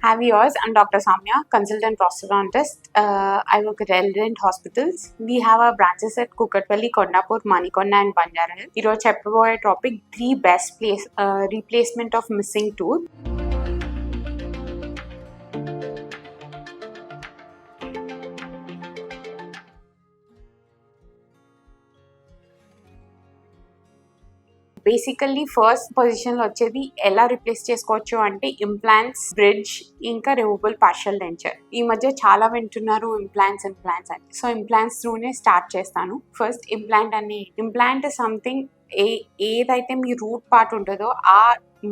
Hi viewers, I'm Dr. Samya, consultant prosthodontist. I work at Eledent Hospitals. We have our branches at Kukatpalli, Kondapur, Manikonda and Banjara. Ee roju cheppaboye topic 3 best replacement of missing tooth. Basically first పొజిషన్లో వచ్చేది ఎలా replace చేసుకోవచ్చు అంటే implants, bridge, ఇంకా removable partial denture. ఈ మధ్య చాలా వింటున్నారు ఇంప్లాంట్స్ అని. సో ఇంప్లాంట్స్ త్రూనే స్టార్ట్ చేస్తాను. ఫస్ట్ ఇంప్లాంట్ సంథింగ్ ఏదైతే మీ రూట్ పార్ట్ ఉంటుందో ఆ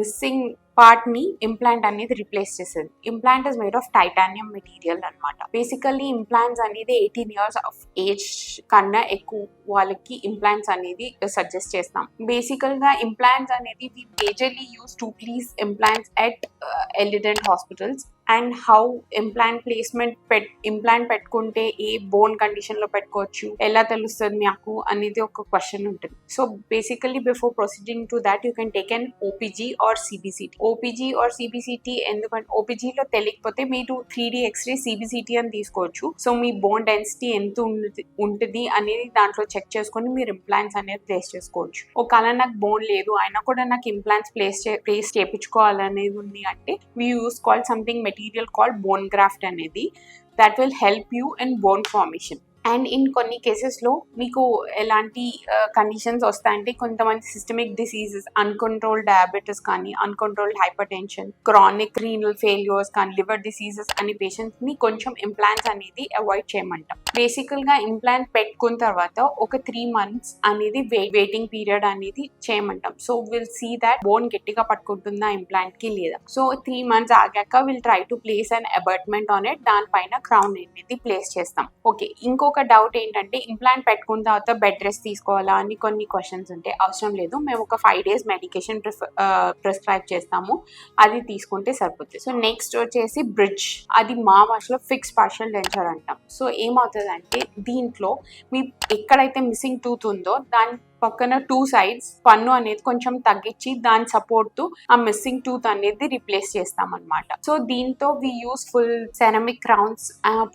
మిస్సింగ్ పార్ట్ ని ఇంప్లాంట్ అనేది రిప్లేస్ చేసేది. Implant is made of titanium material అనమాట. బేసికల్లీ ఇంప్లాంట్స్ అనేది 18 years ఆఫ్ ఏజ్ కన్నా ఎక్కువ వాళ్ళకి ఇంప్లాంట్స్ అనేది సజెస్ట్ చేస్తాం. బేసికల్ గా ఇంప్లాంట్స్ అనేది we majorly use to place implants at Elident hospitals. And how implant పెట్టుకుంటే ఏ బోన్ కండిషన్ లో పెట్టుకోవచ్చు, ఎలా తెలుస్తుంది నాకు అనేది ఒక క్వశ్చన్ ఉంటుంది. So basically before proceeding to that you can take an OPG or CBCT. ఎందుకంటే ఓపీజీలో తెలియకపోతే మీరు 3D ఎక్స్రే సిబిసిటీ అని తీసుకోవచ్చు. సో మీ బోన్ డెన్సిటీ ఎంత ఉంటుంది అనేది దాంట్లో చెక్ చేసుకొని మీరు ఇంప్లాంట్స్ అనేది ప్లేస్ చేసుకోవచ్చు. ఒకవేళ నాకు బోన్ లేదు అయినా కూడా నాకు ఇంప్లాంట్స్ ప్లేస్ చేయించుకోవాలనేది ఉంది అంటే we use call something material called bone graft అనేది. That will help you in bone formation. And in కొన్ని కేసెస్లో మీకు ఎలాంటి కండిషన్స్ వస్తాయంటే కొంతమంది సిస్టమిక్ డిసీజెస్, అన్కంట్రోల్డ్ డయాబెటీస్ కానీ, uncontrolled hypertension, chronic renal failures కానీ, లివర్ డిసీజెస్ అనే పేషెంట్స్ని కొంచెం ఇంప్లాంట్స్ అనేది అవాయిడ్ చేయమంటాం. బేసికల్గా ఇంప్లాంట్ పెట్టుకున్న తర్వాత ఒక 3 months అనేది వెయిటింగ్ పీరియడ్ అనేది చేయమంటాం. So will see that bone గట్టిగా పట్టుకుంటుందా ఇంప్లాంట్కి లేదా. సో 3 months ఆగాక will try to place an abutment on it. దానిపైన క్రౌన్ అనేది ప్లేస్ చేస్తాం. ఓకే, ఇంకొక డౌట్ ఏంటంటే ఇంప్లాంట్ పెట్టుకున్న తర్వాత బెడ్ రెస్ట్ తీసుకోవాలా అని కొన్ని క్వశ్చన్స్ ఉంటాయి. అవసరం లేదు, మేము ఒక 5 days మెడికేషన్ ప్రిస్క్రైబ్ చేస్తాము, అది తీసుకుంటే సరిపోతుంది. సో నెక్స్ట్ వచ్చేసి బ్రిడ్జ్. అది మా భాషలో ఫిక్స్ పార్షియల్ డెంచర్ అంటాం. సో ఏమవుతుంది అంటే దీంట్లో మీ ఎక్కడైతే మిస్సింగ్ టూత్ ఉందో దాని పక్కన 2 sides పన్ను అనేది కొంచెం తగ్గించి దాని సపోర్ట్ తో ఆ మిస్సింగ్ టూత్ అనేది రిప్లేస్ చేస్తాం అనమాట. సో దీంతో we use full ceramic crowns,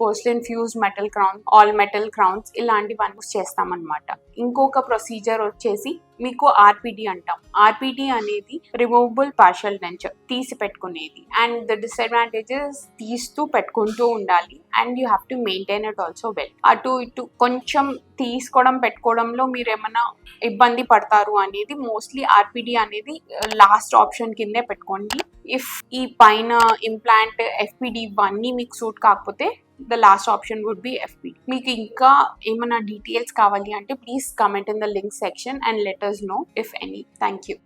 porcelain fused metal crowns, all metal crowns ఇలాంటివన్నీ చేస్తాం అనమాట. ఇంకొక ప్రొసీజర్ వచ్చేసి మీకు ఆర్పిడి అంటాం. ఆర్పిడి అనేది రిమూవబుల్ పార్షియల్ డెంచర్, తీసి పెట్టుకునేది. అండ్ ద డిసడ్వాంటేజెస్ తీస్తూ పెట్టుకుంటూ ఉండాలి and you have to maintain it also well. అటు ఇటు కొంచెం తీసుకోవడం పెట్టుకోవడంలో మీరు ఏమైనా ఇబ్బంది పడతారు అనేది మోస్ట్లీ ఆర్పిడి అనేది లాస్ట్ ఆప్షన్ కిందే పెట్టుకోండి. ఇఫ్ ఈ పైన ఇంప్లాంట్ ఎఫ్పిడి ఇవన్నీ మీకు సూట్ కాకపోతే the last option would be FPD. మీకు ఇంకా ఏమైనా డీటెయిల్స్ కావాలి అంటే please comment in the link section and let us know if any. Thank you.